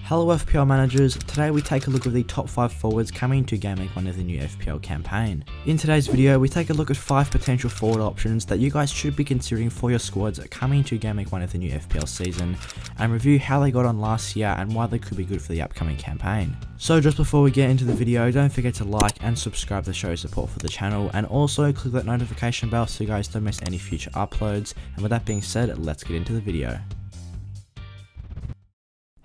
Hello FPL managers, today we take a look at the top 5 forwards coming into Gameweek 1 of the new FPL campaign. In today's video, we take a look at 5 potential forward options that you guys should be considering for your squads coming into Gameweek 1 of the new FPL season, and review how they got on last year and why they could be good for the upcoming campaign. So just before we get into the video, don't forget to like and subscribe to show support for the channel, and also click that notification bell so you guys don't miss any future uploads. And with that being said, let's get into the video.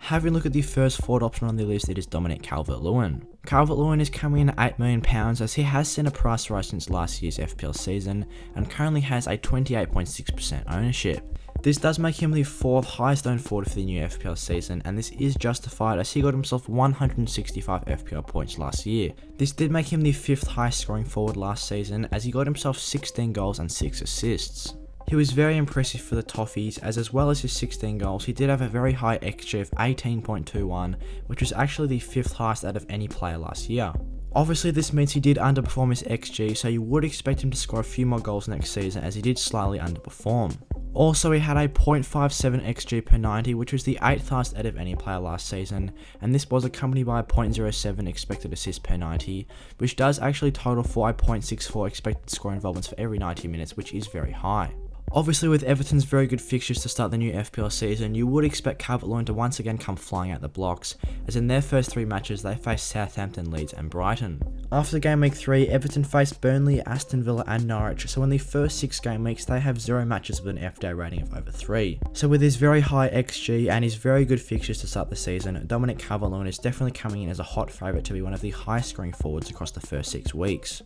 Having a look at the first forward option on the list, it is Dominic Calvert-Lewin. Calvert-Lewin is coming in at £8 million as he has seen a price rise since last year's FPL season and currently has a 28.6% ownership. This does make him the 4th highest owned forward for the new FPL season, and this is justified as he got himself 165 FPL points last year. This did make him the 5th highest scoring forward last season as he got himself 16 goals and 6 assists. He was very impressive for the Toffees, as well as his 16 goals, he did have a very high XG of 18.21, which was actually the 5th highest out of any player last year. Obviously this means he did underperform his XG, so you would expect him to score a few more goals next season as he did slightly underperform. Also, he had a 0.57 XG per 90, which was the 8th highest out of any player last season, and this was accompanied by a 0.07 expected assist per 90, which does actually total for a 0.64 expected score involvements for every 90 minutes, which is very high. Obviously, with Everton's very good fixtures to start the new FPL season, you would expect Calvert-Lewin to once again come flying out the blocks, as in their first 3 matches they faced Southampton, Leeds and Brighton. After Game Week 3, Everton faced Burnley, Aston Villa and Norwich, so in the first 6 game weeks they have 0 matches with an FPL rating of over 3. So with his very high XG and his very good fixtures to start the season, Dominic Calvert-Lewin is definitely coming in as a hot favourite to be one of the highest scoring forwards across the first 6 weeks.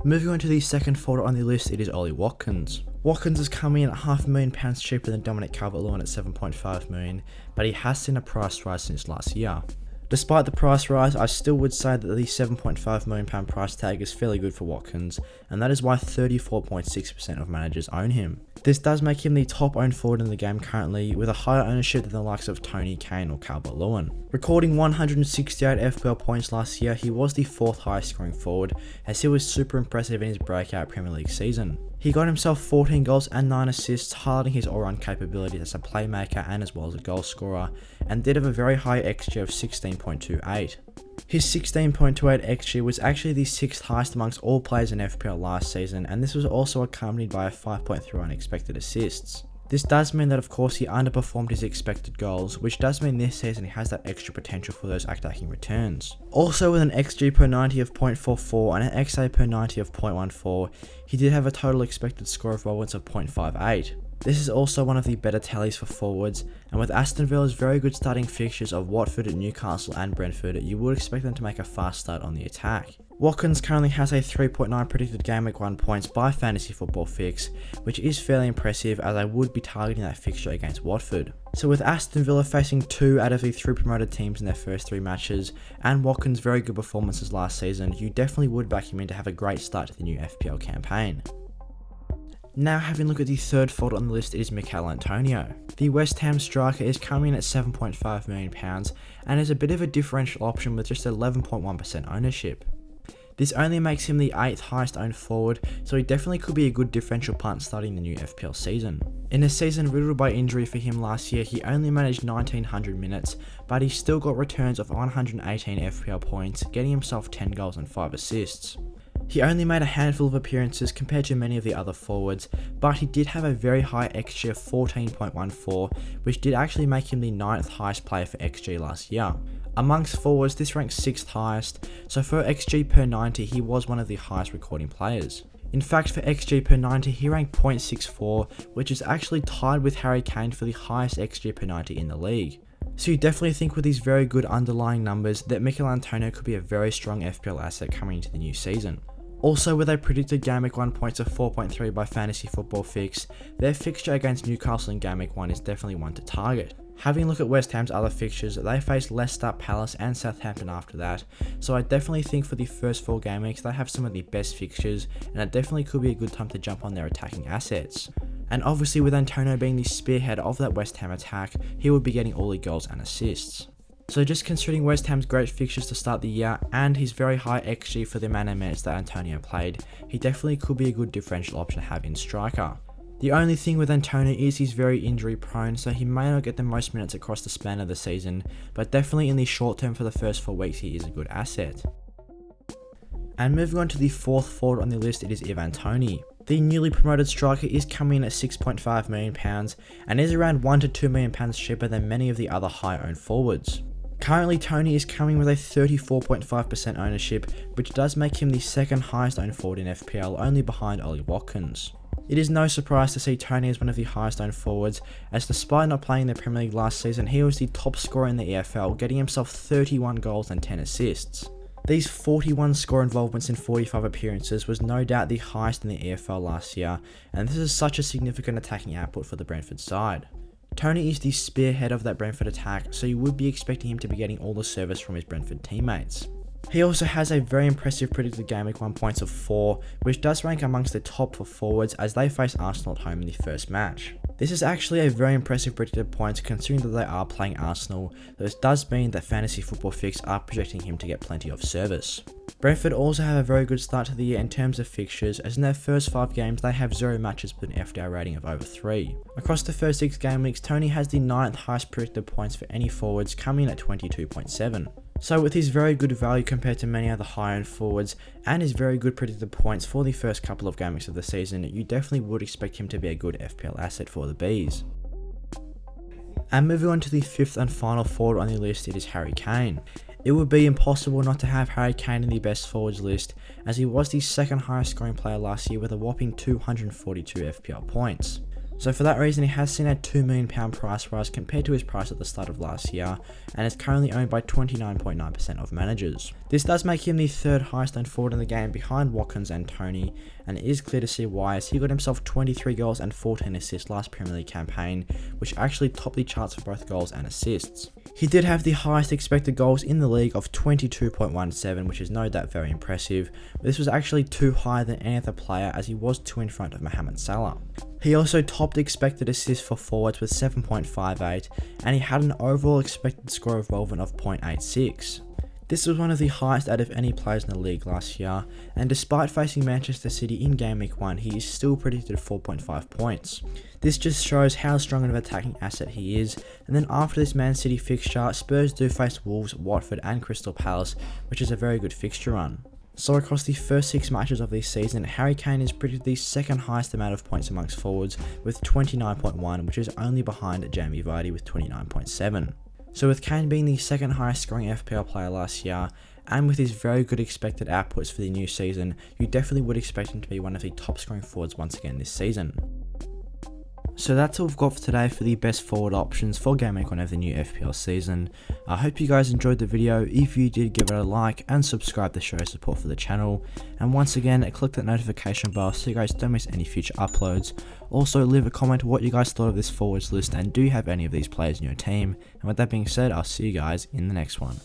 Moving on to the second forward on the list, it is Ollie Watkins. Watkins is coming in at £500,000 cheaper than Dominic Calvert-Lewin at £7.5 million, but he has seen a price rise since last year. Despite the price rise, I still would say that the £7.5 million price tag is fairly good for Watkins, and that is why 34.6% of managers own him. This does make him the top owned forward in the game currently, with a higher ownership than the likes of Toney, Kane or Calvert-Lewin. Recording 168 FPL points last year, he was the 4th highest scoring forward, as he was super impressive in his breakout Premier League season. He got himself 14 goals and 9 assists, highlighting his all-round capabilities as a playmaker and as well as a goal scorer, and did have a very high XG of 16.28. His 16.28 XG was actually the 6th highest amongst all players in FPL last season, and this was also accompanied by a 5.31 expected assists. This does mean that of course he underperformed his expected goals, which does mean this season he has that extra potential for those attacking returns. Also, with an XG per 90 of 0.44 and an XA per 90 of 0.14, he did have a total expected score of involvements of 0.58. This is also one of the better tallies for forwards, and with Aston Villa's very good starting fixtures of Watford, Newcastle and Brentford, you would expect them to make a fast start on the attack. Watkins currently has a 3.9 predicted Game Week 1 points by Fantasy Football Fix, which is fairly impressive as I would be targeting that fixture against Watford. So with Aston Villa facing 2 out of the 3 promoted teams in their first 3 matches, and Watkins' very good performances last season, you definitely would back him in to have a great start to the new FPL campaign. Now having a look at the third forward on the list, it is Michail Antonio. The West Ham striker is coming in at £7.5 million and is a bit of a differential option with just 11.1% ownership. This only makes him the 8th highest owned forward, so he definitely could be a good differential punt starting the new FPL season. In a season riddled by injury for him last year, he only managed 1900 minutes, but he still got returns of 118 FPL points, getting himself 10 goals and 5 assists. He only made a handful of appearances compared to many of the other forwards, but he did have a very high XG of 14.14, which did actually make him the 9th highest player for XG last year. Amongst forwards, this ranks 6th highest, so for XG per 90, he was one of the highest recording players. In fact, for XG per 90, he ranked 0.64, which is actually tied with Harry Kane for the highest XG per 90 in the league. So you definitely think with these very good underlying numbers that Michail Antonio could be a very strong FPL asset coming into the new season. Also, with a predicted Game Week 1 points of 4.3 by Fantasy Football Fix, their fixture against Newcastle in Game Week 1 is definitely one to target. Having a look at West Ham's other fixtures, they face Leicester, Palace and Southampton after that, so I definitely think for the first 4 game weeks they have some of the best fixtures, and it definitely could be a good time to jump on their attacking assets. And obviously with Antonio being the spearhead of that West Ham attack, he would be getting all the goals and assists. So just considering West Ham's great fixtures to start the year and his very high XG for the amount of minutes that Antonio played, he definitely could be a good differential option to have in striker. The only thing with Antonio is he's very injury prone, so he may not get the most minutes across the span of the season, but definitely in the short term for the first 4 weeks he is a good asset. And moving on to the 4th forward on the list, it is Toney. The newly promoted striker is coming in at £6.5 million and is around £1 to £2 million cheaper than many of the other high owned forwards. Currently Toney is coming with a 34.5% ownership, which does make him the second highest owned forward in FPL, only behind Ollie Watkins. It is no surprise to see Toney as one of the highest owned forwards, as despite not playing in the Premier League last season, he was the top scorer in the EFL, getting himself 31 goals and 10 assists. These 41 score involvements in 45 appearances was no doubt the highest in the EFL last year, and this is such a significant attacking output for the Brentford side. Toney is the spearhead of that Brentford attack, so you would be expecting him to be getting all the service from his Brentford teammates. He also has a very impressive predicted Gameweek 1 points of 4, which does rank amongst the top for forwards as they face Arsenal at home in the first match. This is actually a very impressive predicted points considering that they are playing Arsenal, though this does mean that Fantasy Football Fix are projecting him to get plenty of service. Brentford also have a very good start to the year in terms of fixtures, as in their first 5 games they have 0 matches with an FPL rating of over 3. Across the first 6 game weeks, Toney has the 9th highest predicted points for any forwards, coming in at 22.7. So with his very good value compared to many other high-end forwards, and his very good predicted points for the first couple of game weeks of the season, you definitely would expect him to be a good FPL asset for the Bees. And moving on to the 5th and final forward on the list, it is Harry Kane. It would be impossible not to have Harry Kane in the best forwards list, as he was the second highest scoring player last year with a whopping 242 FPL points. So for that reason, he has seen a £2 million price rise compared to his price at the start of last year, and is currently owned by 29.9% of managers. This does make him the 3rd highest owned forward in the game behind Watkins and Toney, and it is clear to see why, as he got himself 23 goals and 14 assists last Premier League campaign, which actually topped the charts for both goals and assists. He did have the highest expected goals in the league of 22.17, which is no doubt very impressive, but this was actually 2 higher than any other player, as he was 2 in front of Mohamed Salah. He also topped expected assists for forwards with 7.58, and he had an overall expected score involvement of 0.86. This was one of the highest out of any players in the league last year, and despite facing Manchester City in Game Week 1, he is still predicted 4.5 points. This just shows how strong of an attacking asset he is, and then after this Man City fixture, Spurs do face Wolves, Watford and Crystal Palace, which is a very good fixture run. So across the first 6 matches of this season, Harry Kane is predicted the second highest amount of points amongst forwards with 29.1, which is only behind 𝘽𝙖𝙤𝙑𝙗𝙗𝙗 𝑽𝑎𝑑𝑦 with 29.7. So with Kane being the second highest scoring FPL player last year, and with his very good expected outputs for the new season, you definitely would expect him to be one of the top scoring forwards once again this season. So that's all we've got for today for the best forward options for Game Week 1 of the new FPL season. I hope you guys enjoyed the video. If you did, give it a like and subscribe to show support for the channel. And once again, click that notification bell so you guys don't miss any future uploads. Also, leave a comment what you guys thought of this forwards list, and do you have any of these players in your team. And with that being said, I'll see you guys in the next one.